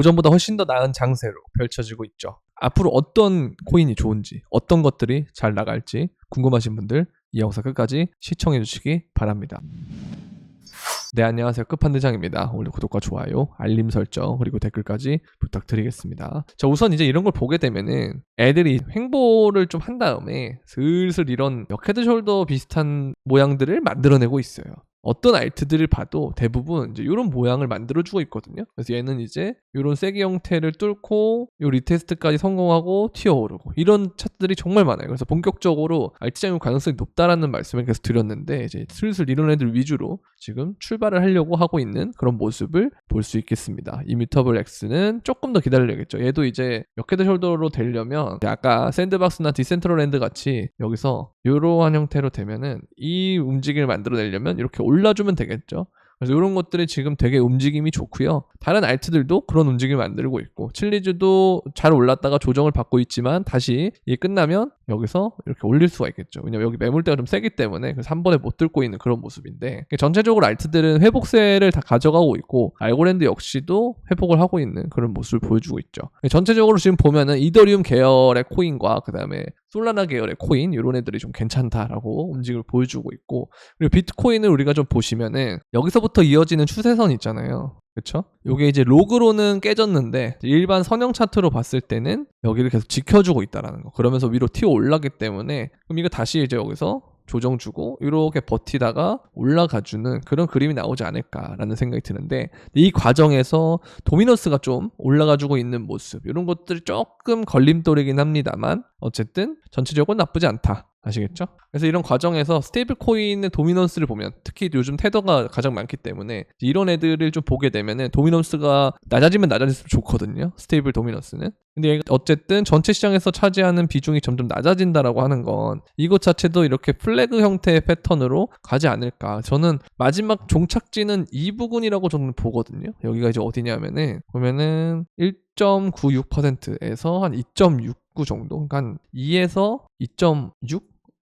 오전보다 훨씬 더 나은 장세로 펼쳐지고 있죠. 앞으로 어떤 코인이 좋은지, 어떤 것들이 잘 나갈지 궁금하신 분들 이 영상 끝까지 시청해 주시기 바랍니다. 네, 안녕하세요. 끝판대장입니다. 오늘 구독과 좋아요, 알림 설정, 그리고 댓글까지 부탁드리겠습니다. 자, 우선 이제 이런 걸 보게 되면은 애들이 횡보를 좀 한 다음에 슬슬 이런 헤드 숄더 비슷한 모양들을 만들어내고 있어요. 어떤 알트들을 봐도 대부분 이제 이런 모양을 만들어주고 있거든요. 그래서 얘는 이제 이런 세기 형태를 뚫고 이 리테스트까지 성공하고 튀어오르고 이런 차트들이 정말 많아요. 그래서 본격적으로 알트장의 가능성이 높다라는 말씀을 계속 드렸는데 이제 슬슬 이런 애들 위주로 지금 출발을 하려고 하고 있는 그런 모습을 볼 수 있겠습니다. 이뮤터블 X는 조금 더 기다려야겠죠. 얘도 이제 헤드 숄더로 되려면 아까 샌드박스나 디센트럴랜드 같이 여기서 이러한 형태로 되면은 이 움직임을 만들어내려면 이렇게 올라주면 되겠죠. 그래서 이런 것들이 지금 되게 움직임이 좋고요. 다른 알트들도 그런 움직임을 만들고 있고 칠리즈도 잘 올랐다가 조정을 받고 있지만 다시 이게 끝나면 여기서 이렇게 올릴 수가 있겠죠. 왜냐면 여기 매물대가 좀 세기 때문에 그래서 한 번에 못 들고 있는 그런 모습인데 전체적으로 알트들은 회복세를 다 가져가고 있고 알고랜드 역시도 회복을 하고 있는 그런 모습을 보여주고 있죠. 전체적으로 지금 보면은 이더리움 계열의 코인과 그 다음에 솔라나 계열의 코인 이런 애들이 좀 괜찮다라고 움직임을 보여주고 있고 그리고 비트코인을 우리가 좀 보시면은 여기서부터 이어지는 추세선 있잖아요. 그쵸? 요게 이제 로그로는 깨졌는데 일반 선형 차트로 봤을 때는 여기를 계속 지켜주고 있다라는 거. 그러면서 위로 튀어 올라가기 때문에 그럼 이거 다시 이제 여기서 조정 주고 이렇게 버티다가 올라가주는 그런 그림이 나오지 않을까라는 생각이 드는데 이 과정에서 도미너스가 좀 올라가주고 있는 모습 이런 것들이 조금 걸림돌이긴 합니다만 어쨌든 전체적으로 나쁘지 않다. 아시겠죠? 그래서 이런 과정에서 스테이블 코인의 도미넌스를 보면 특히 요즘 테더가 가장 많기 때문에 이런 애들을 좀 보게 되면은 도미넌스가 낮아지면 낮아질수록 좋거든요. 스테이블 도미넌스는. 근데 얘가 어쨌든 전체 시장에서 차지하는 비중이 점점 낮아진다라고 하는 건 이것 자체도 이렇게 플래그 형태의 패턴으로 가지 않을까. 저는 마지막 종착지는 이 부분이라고 저는 보거든요. 여기가 이제 어디냐면은 보면은 1.96%에서 한 2.69 정도, 그러니까 한 2에서 2.6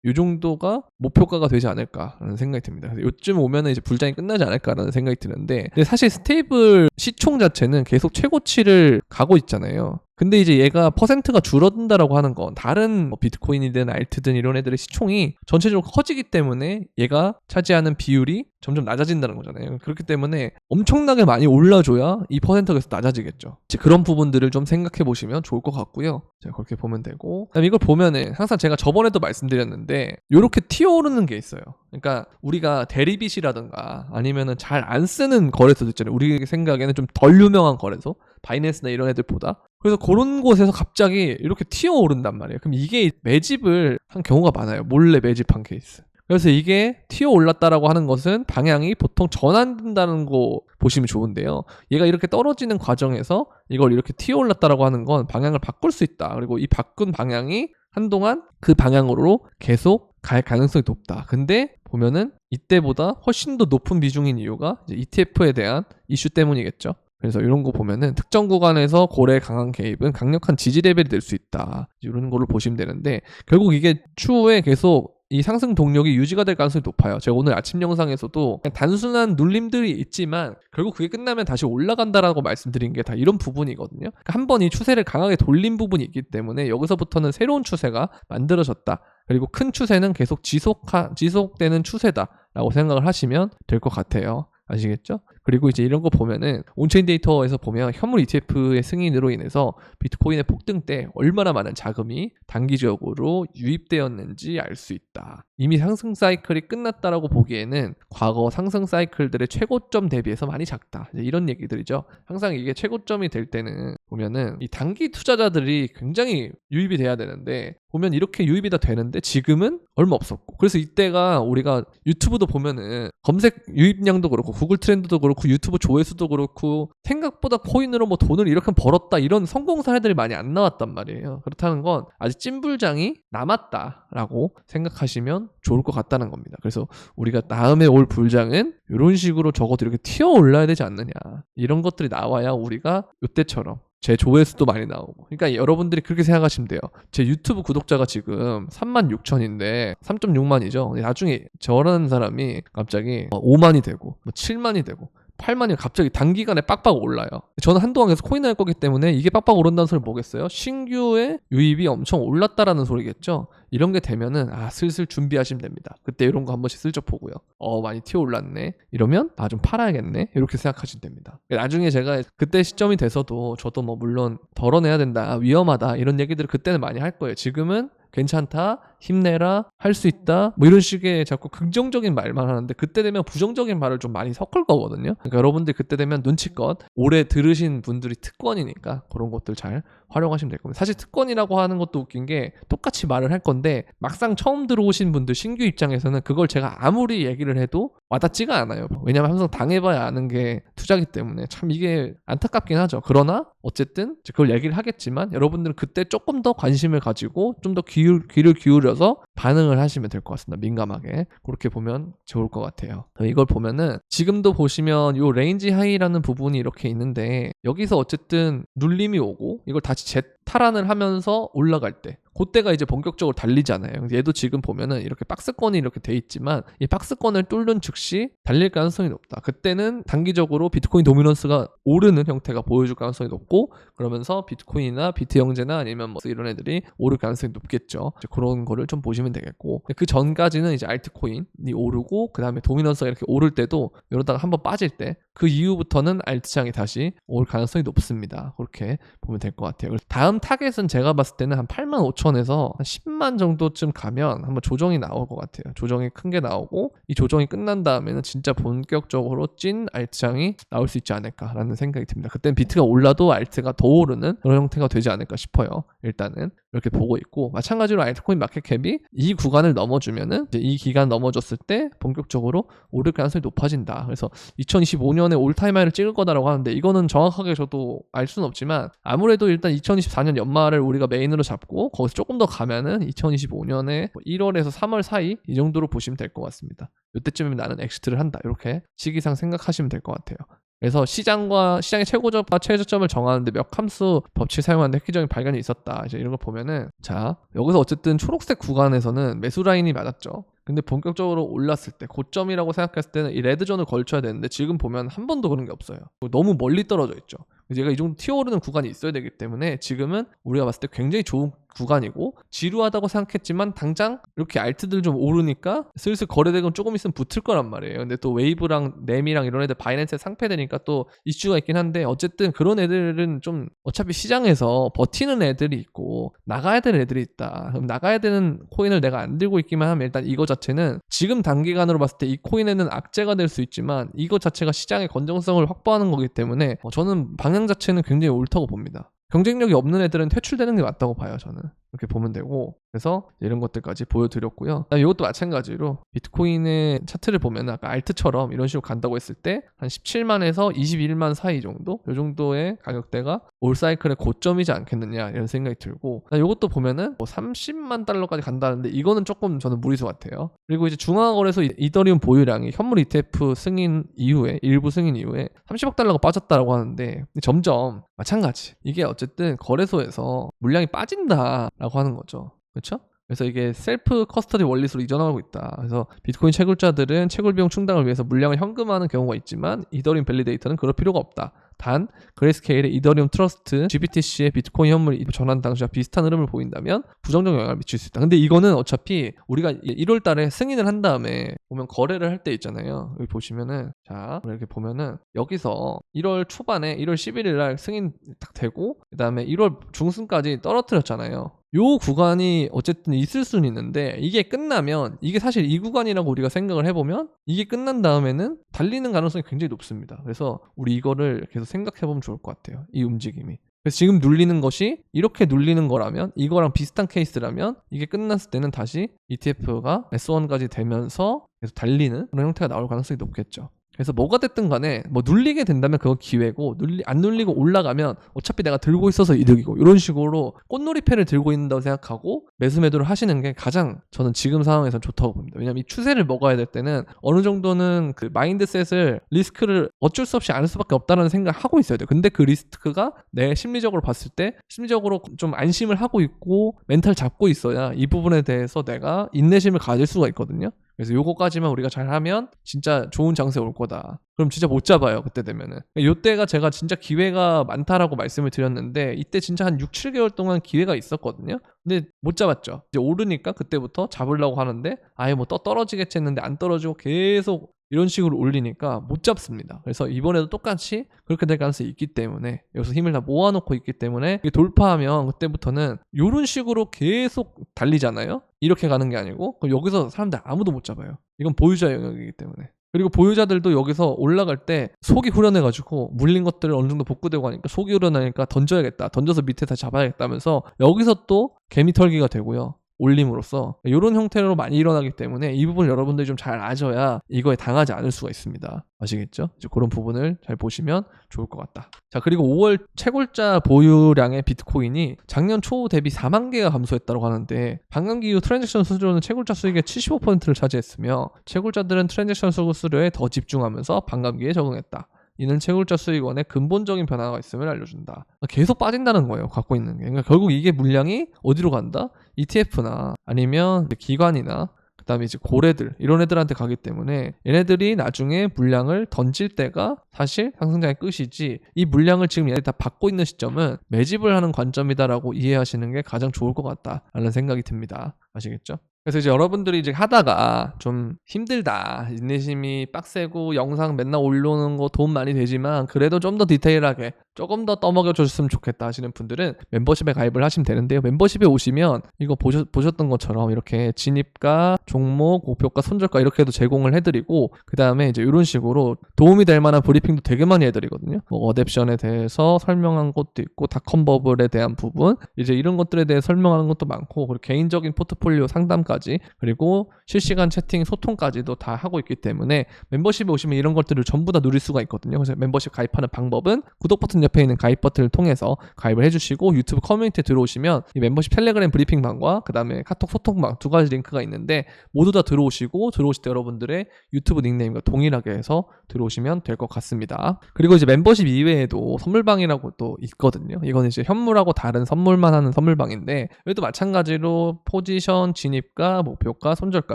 이 정도가 목표가가 되지 않을까라는 생각이 듭니다. 그래서 요쯤 오면은 이제 불장이 끝나지 않을까라는 생각이 드는데, 근데 사실 스테이블 시총 자체는 계속 최고치를 가고 있잖아요. 근데 이제 얘가 퍼센트가 줄어든다라고 하는 건 다른 비트코인이든 알트든 이런 애들의 시총이 전체적으로 커지기 때문에 얘가 차지하는 비율이 점점 낮아진다는 거잖아요. 그렇기 때문에 엄청나게 많이 올라줘야 이 퍼센트가 계속 낮아지겠죠. 이제 그런 부분들을 좀 생각해 보시면 좋을 것 같고요. 자, 그렇게 보면 되고, 그다음에 이걸 보면은 항상 제가 저번에도 말씀드렸는데 이렇게 튀어오르는 게 있어요. 그러니까 우리가 대리빗이라든가 아니면은 잘 안 쓰는 거래소도 있잖아요. 우리 생각에는 좀 덜 유명한 거래소, 바이낸스나 이런 애들보다. 그래서 그런 곳에서 갑자기 이렇게 튀어오른단 말이에요. 그럼 이게 매집을 한 경우가 많아요. 몰래 매집한 케이스. 그래서 이게 튀어올랐다라고 하는 것은 방향이 보통 전환된다는 거 보시면 좋은데요. 얘가 이렇게 떨어지는 과정에서 이걸 이렇게 튀어올랐다라고 하는 건 방향을 바꿀 수 있다. 그리고 이 바꾼 방향이 한동안 그 방향으로 계속 갈 가능성이 높다. 근데 보면은 이때보다 훨씬 더 높은 비중인 이유가 이제 ETF에 대한 이슈 때문이겠죠. 그래서 이런 거 보면은 특정 구간에서 고래 강한 개입은 강력한 지지 레벨이 될 수 있다. 이런 걸로 보시면 되는데 결국 이게 추후에 계속 이 상승 동력이 유지가 될 가능성이 높아요. 제가 오늘 아침 영상에서도 그냥 단순한 눌림들이 있지만 결국 그게 끝나면 다시 올라간다라고 말씀드린 게 다 이런 부분이거든요. 그러니까 한번 이 추세를 강하게 돌린 부분이 있기 때문에 여기서부터는 새로운 추세가 만들어졌다. 그리고 큰 추세는 계속 지속되는 추세다라고 생각을 하시면 될 것 같아요. 아시겠죠? 그리고 이제 이런 거 보면은 온체인 데이터에서 보면 현물 ETF의 승인으로 인해서 비트코인의 폭등 때 얼마나 많은 자금이 단기적으로 유입되었는지 알 수 있다. 이미 상승 사이클이 끝났다라고 보기에는 과거 상승 사이클들의 최고점 대비해서 많이 작다. 이런 얘기들이죠. 항상 이게 최고점이 될 때는 보면은 이 단기 투자자들이 굉장히 유입이 돼야 되는데 보면 이렇게 유입이 다 되는데 지금은 얼마 없었고, 그래서 이때가 우리가 유튜브도 보면은 검색 유입량도 그렇고 구글 트렌드도 그렇고 유튜브 조회수도 그렇고 생각보다 코인으로 뭐 돈을 이렇게 벌었다 이런 성공 사례들이 많이 안 나왔단 말이에요. 그렇다는 건 아직 찐불장이 남았다라고 생각하시면 좋을 것 같다는 겁니다. 그래서 우리가 다음에 올 불장은 이런 식으로 적어도 이렇게 튀어 올라야 되지 않느냐, 이런 것들이 나와야 우리가 이때처럼 제 조회수도 많이 나오고. 그러니까 여러분들이 그렇게 생각하시면 돼요. 제 유튜브 구독자가 지금 36,000인데 3.6만이죠. 나중에 저런 사람이 갑자기 5만이 되고 7만이 되고 팔만이 갑자기 단기간에 빡빡 올라요. 저는 한동안 계속 코인 할 거기 때문에 이게 빡빡 오른다는 소리 뭐겠어요? 신규의 유입이 엄청 올랐다라는 소리겠죠. 이런 게 되면은 슬슬 준비하시면 됩니다. 그때 이런 거 한 번씩 슬쩍 보고요. 많이 튀어 올랐네. 이러면 좀 팔아야겠네. 이렇게 생각하시면 됩니다. 나중에 제가 그때 시점이 돼서도 저도 뭐 물론 덜어내야 된다, 위험하다 이런 얘기들을 그때는 많이 할 거예요. 지금은 괜찮다, 힘내라, 할 수 있다 뭐 이런 식의 자꾸 긍정적인 말만 하는데 그때 되면 부정적인 말을 좀 많이 섞을 거거든요. 그러니까 여러분들 그때 되면 눈치껏 오래 들으신 분들이 특권이니까 그런 것들 잘 활용하시면 될 겁니다. 사실 특권이라고 하는 것도 웃긴 게 똑같이 말을 할 건데 막상 처음 들어오신 분들 신규 입장에서는 그걸 제가 아무리 얘기를 해도 와닿지가 않아요. 왜냐면 항상 당해봐야 아는 게 투자기 때문에 참 이게 안타깝긴 하죠. 그러나 어쨌든 그걸 얘기를 하겠지만 여러분들은 그때 조금 더 관심을 가지고 좀 더 귀를 기울여서 반응을 하시면 될 것 같습니다. 민감하게. 그렇게 보면 좋을 것 같아요. 이걸 보면은 지금도 보시면 요 레인지 하이라는 부분이 이렇게 있는데 여기서 어쨌든 눌림이 오고 이걸 다시 재탈환을 하면서 올라갈 때 그때가 이제 본격적으로 달리잖아요. 얘도 지금 보면은 이렇게 박스권이 이렇게 돼 있지만 이 박스권을 뚫는 즉시 달릴 가능성이 높다. 그때는 단기적으로 비트코인 도미넌스가 오르는 형태가 보여줄 가능성이 높고 그러면서 비트코인이나 비트형제나 아니면 뭐 이런 애들이 오를 가능성이 높겠죠. 그런 거를 좀 보시면 되겠고 그 전까지는 이제 알트코인이 오르고 그 다음에 도미넌스가 이렇게 오를 때도 이러다가 한번 빠질 때 그 이후부터는 알트장이 다시 올 가능성이 높습니다. 그렇게 보면 될 것 같아요. 다음 타겟은 제가 봤을 때는 한 85,000에서 한 10만 정도쯤 가면 한번 조정이 나올 것 같아요. 조정이 큰 게 나오고 이 조정이 끝난 다음에는 진짜 본격적으로 찐 알트장이 나올 수 있지 않을까라는 생각이 듭니다. 그때는 비트가 올라도 알트가 더 오르는 그런 형태가 되지 않을까 싶어요. 일단은 이렇게 보고 있고 마찬가지로 알트코인 마켓캡이 이 구간을 넘어주면은 이제 이 기간 넘어졌을 때 본격적으로 오를 가능성이 높아진다. 그래서 2025년에 올타임 하이를 찍을 거다라고 하는데 이거는 정확하게 저도 알 수는 없지만 아무래도 일단 2024년 연말을 우리가 메인으로 잡고 거기서 조금 더 가면은 2025년에 1월에서 3월 사이 이 정도로 보시면 될 것 같습니다. 이때쯤이면 나는 엑시트를 한다. 이렇게 시기상 생각하시면 될 것 같아요. 그래서 시장의 최고점과 최저점을 정하는데 몇 함수 법칙 사용하는데 획기적인 발견이 있었다. 이제 이런 걸 보면은 자 여기서 어쨌든 초록색 구간에서는 매수 라인이 맞았죠. 근데 본격적으로 올랐을 때 고점이라고 생각했을 때는 이 레드존을 걸쳐야 되는데 지금 보면 한 번도 그런 게 없어요. 너무 멀리 떨어져 있죠. 얘가 이 정도 튀어오르는 구간이 있어야 되기 때문에 지금은 우리가 봤을 때 굉장히 좋은 구간이고 지루하다고 생각했지만 당장 이렇게 알트들 좀 오르니까 슬슬 거래대금 조금 있으면 붙을 거란 말이에요. 근데 또 웨이브랑 넴이랑 이런 애들 바이낸스에 상패되니까 또 이슈가 있긴 한데 어쨌든 그런 애들은 좀 어차피 시장에서 버티는 애들이 있고 나가야 되는 애들이 있다. 그럼 나가야 되는 코인을 내가 안 들고 있기만 하면 일단 이거 자체는 지금 단기간으로 봤을 때 이 코인에는 악재가 될 수 있지만 이거 자체가 시장의 건정성을 확보하는 거기 때문에 저는 방향 자체는 굉장히 옳다고 봅니다. 경쟁력이 없는 애들은 퇴출되는 게 맞다고 봐요. 저는 이렇게 보면 되고 그래서 이런 것들까지 보여드렸고요. 이것도 마찬가지로 비트코인의 차트를 보면 아까 알트처럼 이런 식으로 간다고 했을 때 한 17만에서 21만 사이 정도 이 정도의 가격대가 올 사이클의 고점이지 않겠느냐 이런 생각이 들고 이것도 보면은 뭐 30만 달러까지 간다는데 이거는 조금 저는 무리수 같아요. 그리고 이제 중앙거래소 이더리움 보유량이 현물 ETF 승인 이후에 일부 승인 이후에 30억 달러가 빠졌다라고 하는데 점점 마찬가지 이게 어쨌든 거래소에서 물량이 빠진다라고 하는 거죠. 그렇죠? 그래서 이게 셀프 커스터디 원리스로 이전하고 있다. 그래서 비트코인 채굴자들은 채굴 비용 충당을 위해서 물량을 현금화하는 경우가 있지만 이더리움 밸리데이터는 그럴 필요가 없다. 단 그레이스케일의 이더리움 트러스트 GBTC의 비트코인 현물 전환 당시와 비슷한 흐름을 보인다면 부정적 영향을 미칠 수 있다. 근데 이거는 어차피 우리가 1월 달에 승인을 한 다음에 보면 거래를 할 때 있잖아요. 여기 보시면은 자 이렇게 보면은 여기서 1월 초반에 1월 11일 날 승인 딱 되고 그 다음에 1월 중순까지 떨어뜨렸잖아요. 요 구간이 어쨌든 있을 수는 있는데 이게 끝나면 이게 사실 이 구간이라고 우리가 생각을 해보면 이게 끝난 다음에는 달리는 가능성이 굉장히 높습니다. 그래서 우리 이거를 계속 생각해보면 좋을 것 같아요. 이 움직임이. 그래서 지금 눌리는 것이 이렇게 눌리는 거라면 이거랑 비슷한 케이스라면 이게 끝났을 때는 다시 ETF가 S1까지 되면서 계속 달리는 그런 형태가 나올 가능성이 높겠죠. 그래서 뭐가 됐든 간에 뭐 눌리게 된다면 그건 기회고 안 눌리고 올라가면 어차피 내가 들고 있어서 이득이고 이런 식으로 꽃놀이패를 들고 있는다고 생각하고 매수 매도를 하시는 게 가장 저는 지금 상황에서 좋다고 봅니다. 왜냐면 이 추세를 먹어야 될 때는 어느 정도는 그 마인드셋을 리스크를 어쩔 수 없이 안 할 수밖에 없다는 생각을 하고 있어야 돼요. 근데 그 리스크가 내 심리적으로 봤을 때 심리적으로 좀 안심을 하고 있고 멘탈 잡고 있어야 이 부분에 대해서 내가 인내심을 가질 수가 있거든요. 그래서 요거까지만 우리가 잘하면 진짜 좋은 장세 올 거다. 그럼 진짜 못 잡아요. 그때 되면은. 요때가 제가 진짜 기회가 많다라고 말씀을 드렸는데 이때 진짜 한 6, 7개월 동안 기회가 있었거든요. 근데 못 잡았죠. 이제 오르니까 그때부터 잡으려고 하는데 아예 뭐 떨어지겠지 했는데 안 떨어지고 계속 이런 식으로 올리니까 못 잡습니다. 그래서 이번에도 똑같이 그렇게 될 가능성이 있기 때문에 여기서 힘을 다 모아놓고 있기 때문에 돌파하면 그때부터는 이런 식으로 계속 달리잖아요. 이렇게 가는 게 아니고 그럼 여기서 사람들 아무도 못 잡아요. 이건 보유자 영역이기 때문에. 그리고 보유자들도 여기서 올라갈 때 속이 후련해가지고 물린 것들을 어느 정도 복구되고 하니까 속이 후련하니까 던져야겠다. 던져서 밑에 다 잡아야겠다면서 여기서 또 개미 털기가 되고요. 올림으로써 이런 형태로 많이 일어나기 때문에 이 부분 여러분들이 좀 잘 아셔야 이거에 당하지 않을 수가 있습니다. 아시겠죠? 이제 그런 부분을 잘 보시면 좋을 것 같다. 자, 그리고 5월 채굴자 보유량의 비트코인이 작년 초 대비 4만 개가 감소했다고 하는데 반감기 이후 트랜잭션 수수료는 채굴자 수익의 75%를 차지했으며 채굴자들은 트랜잭션 수수료에 더 집중하면서 반감기에 적응했다. 이는 채굴자 수익원의 근본적인 변화가 있음을 알려준다. 계속 빠진다는 거예요. 갖고 있는 게. 그러니까 결국 이게 물량이 어디로 간다? ETF나 아니면 기관이나 그다음에 이제 고래들 이런 애들한테 가기 때문에 얘네들이 나중에 물량을 던질 때가 사실 상승장의 끝이지 이 물량을 지금 얘네들이 다 받고 있는 시점은 매집을 하는 관점이다라고 이해하시는 게 가장 좋을 것 같다라는 생각이 듭니다. 아시겠죠? 그래서 이제 여러분들이 이제 하다가 좀 힘들다, 인내심이 빡세고 영상 맨날 올려오는 거 돈 많이 되지만 그래도 좀 더 디테일하게 조금 더 떠먹여 줬으면 좋겠다 하시는 분들은 멤버십에 가입을 하시면 되는데요. 멤버십에 오시면 이거 보셨던 것처럼 이렇게 진입가, 종목, 목표가, 손절가 이렇게 해도 제공을 해드리고 그 다음에 이제 이런 식으로 도움이 될 만한 브리핑도 되게 많이 해드리거든요. 뭐 어댑션에 대해서 설명한 것도 있고 닷컴 버블에 대한 부분 이제 이런 것들에 대해 설명하는 것도 많고 그리고 개인적인 포트폴리오 상담까지 그리고 실시간 채팅 소통까지도 다 하고 있기 때문에 멤버십에 오시면 이런 것들을 전부 다 누릴 수가 있거든요. 그래서 멤버십 가입하는 방법은 구독 버튼 옆에 있는 가입 버튼을 통해서 가입을 해주시고 유튜브 커뮤니티에 들어오시면 이 멤버십 텔레그램 브리핑방과 그 다음에 카톡 소통방 두 가지 링크가 있는데 모두 다 들어오시고 들어오실 때 여러분들의 유튜브 닉네임과 동일하게 해서 들어오시면 될 것 같습니다. 그리고 이제 멤버십 이외에도 선물방이라고 또 있거든요. 이건 이제 현물하고 다른 선물만 하는 선물방인데 여기도 마찬가지로 포지션, 진입가, 목표가, 손절가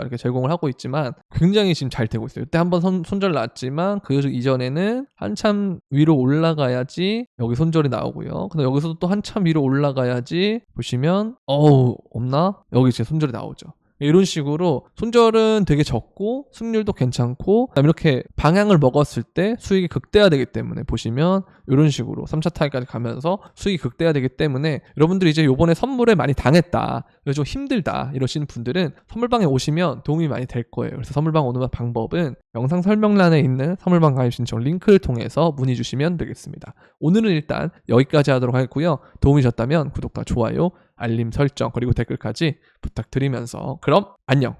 이렇게 제공을 하고 있지만 굉장히 지금 잘 되고 있어요. 이때 한번 손절 났지만 그 이전에는 한참 위로 올라가야지 여기 손절이 나오고요. 근데 여기서도 또 한참 위로 올라가야지 보시면 없나? 여기 제 손절이 나오죠. 이런 식으로 손절은 되게 적고 승률도 괜찮고 그다음에 이렇게 방향을 먹었을 때 수익이 극대화되기 때문에 보시면 이런 식으로 3차 타이까지 가면서 수익이 극대화되기 때문에 여러분들이 이제 요번에 선물에 많이 당했다 좀 힘들다 이러시는 분들은 선물방에 오시면 도움이 많이 될 거예요. 그래서 선물방 오는 방법은 영상 설명란에 있는 선물방 가입 신청 링크를 통해서 문의 주시면 되겠습니다. 오늘은 일단 여기까지 하도록 하겠고요. 도움이 되셨다면 구독과 좋아요 알림 설정 그리고 댓글까지 부탁드리면서 그럼 안녕.